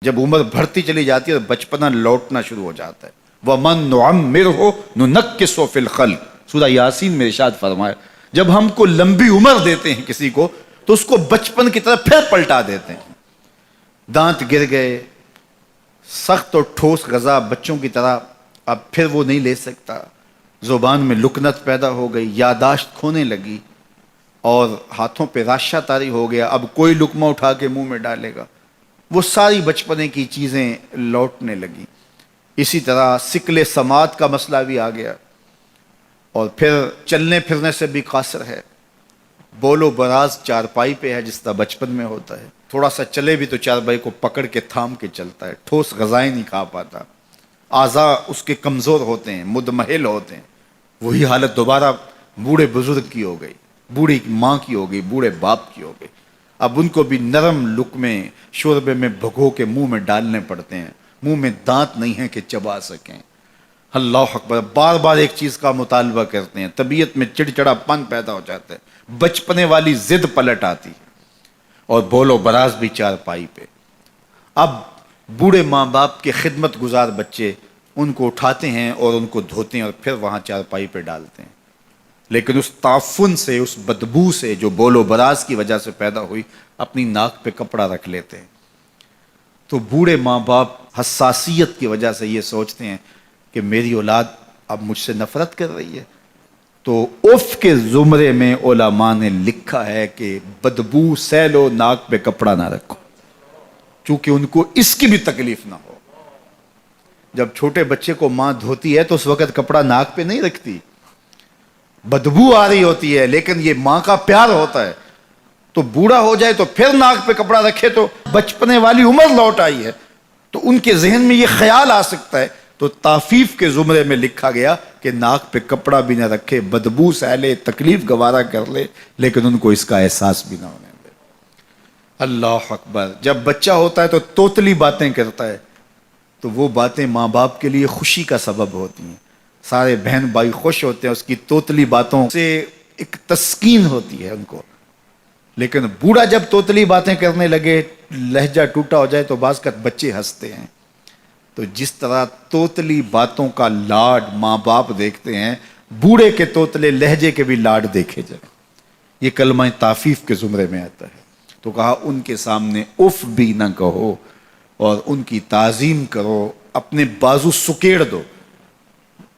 جب عمر بڑھتی چلی جاتی ہے تو بچپنا لوٹنا شروع ہو جاتا ہے. وَمَن نُعَمِّرْهُ نُنَكِّسُهُ فِي الْخَلْقِ. سورہ یاسین میں ارشاد فرمایا جب ہم کو لمبی عمر دیتے ہیں کسی کو تو اس کو بچپن کی طرح پھر پلٹا دیتے ہیں. دانت گر گئے، سخت اور ٹھوس غذا بچوں کی طرح اب پھر وہ نہیں لے سکتا، زبان میں لکنت پیدا ہو گئی، یاداشت کھونے لگی اور ہاتھوں پہ راشہ طاری ہو گیا، اب کوئی لقمہ اٹھا کے منہ میں ڈالے گا. وہ ساری بچپنے کی چیزیں لوٹنے لگی. اسی طرح سکل سماعت کا مسئلہ بھی آ گیا اور پھر چلنے پھرنے سے بھی قاصر ہے. بول و براز چارپائی پہ ہے جس طرح بچپن میں ہوتا ہے، تھوڑا سا چلے بھی تو چارپائی کو پکڑ کے تھام کے چلتا ہے، ٹھوس غذائیں نہیں کھا پاتا، اعضاء اس کے کمزور ہوتے ہیں، مدمحل ہوتے ہیں. وہی حالت دوبارہ بوڑھے بزرگ کی ہو گئی، بوڑھی ماں کی ہو گئی، بوڑھے باپ کی ہو گئی. اب ان کو بھی نرم لقمے شوربے میں بھگو کے منہ میں ڈالنے پڑتے ہیں، منہ میں دانت نہیں ہیں کہ چبا سکیں. اللہ اکبر. بار بار ایک چیز کا مطالبہ کرتے ہیں، طبیعت میں چڑچڑا پن پیدا ہو جاتا ہے، بچپنے والی ضد پلٹ آتی ہے اور بول و براز بھی چارپائی پہ. اب بوڑھے ماں باپ کے خدمت گزار بچے ان کو اٹھاتے ہیں اور ان کو دھوتے ہیں اور پھر وہاں چارپائی پہ ڈالتے ہیں، لیکن اس تعفن سے، اس بدبو سے جو بول و براز کی وجہ سے پیدا ہوئی، اپنی ناک پہ کپڑا رکھ لیتے ہیں. تو بوڑھے ماں باپ حساسیت کی وجہ سے یہ سوچتے ہیں کہ میری اولاد اب مجھ سے نفرت کر رہی ہے. تو اف کے زمرے میں علماء نے لکھا ہے کہ بدبو سہ لو، ناک پہ کپڑا نہ رکھو، چونکہ ان کو اس کی بھی تکلیف نہ ہو. جب چھوٹے بچے کو ماں دھوتی ہے تو اس وقت کپڑا ناک پہ نہیں رکھتی، بدبو آ رہی ہوتی ہے، لیکن یہ ماں کا پیار ہوتا ہے. تو بوڑھا ہو جائے تو پھر ناک پہ کپڑا رکھے تو بچپنے والی عمر لوٹ آئی ہے، تو ان کے ذہن میں یہ خیال آ سکتا ہے. تو تعفیف کے زمرے میں لکھا گیا کہ ناک پہ کپڑا بھی نہ رکھے، بدبو سہ لے، تکلیف گوارا کر لے، لیکن ان کو اس کا احساس بھی نہ ہونے دے. اللہ اکبر. جب بچہ ہوتا ہے تو توتلی باتیں کرتا ہے، تو وہ باتیں ماں باپ کے لیے خوشی کا سبب ہوتی ہیں. سارے بہن بھائی خوش ہوتے ہیں اس کی توتلی باتوں سے، ایک تسکین ہوتی ہے ان کو. لیکن بوڑھا جب توتلی باتیں کرنے لگے، لہجہ ٹوٹا ہو جائے تو بعض کا بچے ہنستے ہیں. تو جس طرح توتلی باتوں کا لاڈ ماں باپ دیکھتے ہیں، بوڑھے کے توتلے لہجے کے بھی لاڈ دیکھے جائیں. یہ کلمہ تعفیف کے زمرے میں آتا ہے. تو کہا ان کے سامنے اف بھی نہ کہو اور ان کی تعظیم کرو، اپنے بازو سکیڑ دو.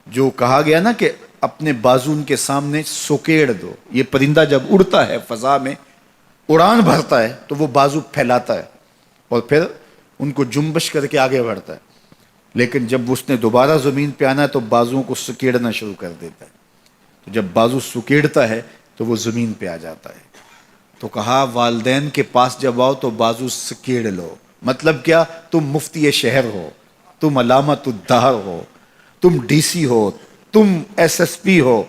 جو کہا گیا نا کہ اپنے بازو ان کے سامنے سکیڑ دو، یہ پرندہ جب اڑتا ہے فضا میں، اڑان بھرتا ہے تو وہ بازو پھیلاتا ہے اور پھر ان کو جنبش کر کے آگے بڑھتا ہے، لیکن جب اس نے دوبارہ زمین پہ آنا ہے تو بازوؤں کو سکیڑنا شروع کر دیتا ہے. تو جب بازو سکیڑتا ہے تو وہ زمین پہ آ جاتا ہے. تو کہا والدین کے پاس جب آؤ تو بازو سکیڑ لو. مطلب کیا؟ تم مفتی شہر ہو، تم علامت الدہر ہو، تم ڈی سی ہو، تم ایس ایس پی ہو،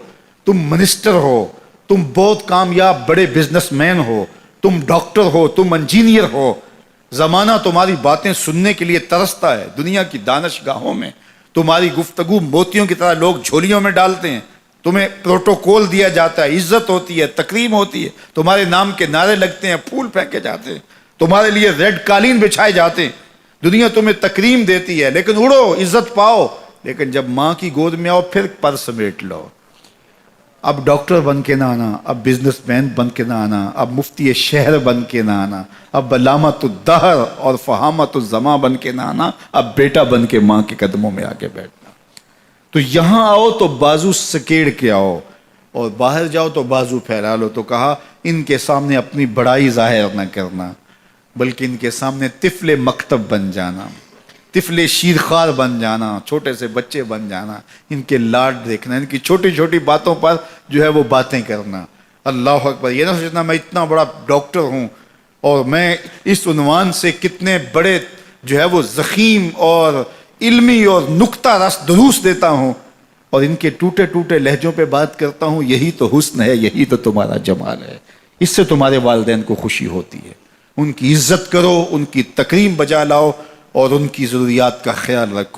تم منسٹر ہو، تم بہت کامیاب بڑے بزنس مین ہو، تم ڈاکٹر ہو، تم انجینئر ہو. زمانہ تمہاری باتیں سننے کے لیے ترستا ہے. دنیا کی دانش گاہوں میں تمہاری گفتگو موتیوں کی طرح لوگ جھولیوں میں ڈالتے ہیں. تمہیں پروٹوکول دیا جاتا ہے، عزت ہوتی ہے، تکریم ہوتی ہے، تمہارے نام کے نعرے لگتے ہیں، پھول پھینکے جاتے ہیں، تمہارے لیے ریڈ قالین بچھائے جاتے ہیں. دنیا تمہیں تکریم دیتی ہے، لیکن اڑو، عزت پاؤ. لیکن جب ماں کی گود میں آؤ پھر پر سمیٹ لو. اب ڈاکٹر بن کے نہ آنا، اب بزنس مین بن کے نہ آنا، اب مفتی شہر بن کے نہ آنا، اب علامت الدہر اور فہامت الزماں بن کے نہ آنا، اب بیٹا بن کے ماں کے قدموں میں آ کے بیٹھنا. تو یہاں آؤ تو بازو سکیڑ کے آؤ اور باہر جاؤ تو بازو پھیلا لو. تو کہا ان کے سامنے اپنی بڑائی ظاہر نہ کرنا، بلکہ ان کے سامنے طفل مکتب بن جانا، طفل شیرخوار بن جانا، چھوٹے سے بچے بن جانا، ان کے لاڈ دیکھنا، ان کی چھوٹی چھوٹی باتوں پر جو ہے وہ باتیں کرنا. اللہ اکبر. یہ نہ سوچنا میں اتنا بڑا ڈاکٹر ہوں اور میں اس عنوان سے کتنے بڑے جو ہے وہ ضخیم اور علمی اور نکتہ رس دروس دیتا ہوں اور ان کے ٹوٹے ٹوٹے لہجوں پہ بات کرتا ہوں. یہی تو حسن ہے، یہی تو تمہارا جمال ہے. اس سے تمہارے والدین کو خوشی ہوتی ہے. ان کی عزت کرو، ان کی تکریم بجا لاؤ اور ان کی ضروریات کا خیال رکھو.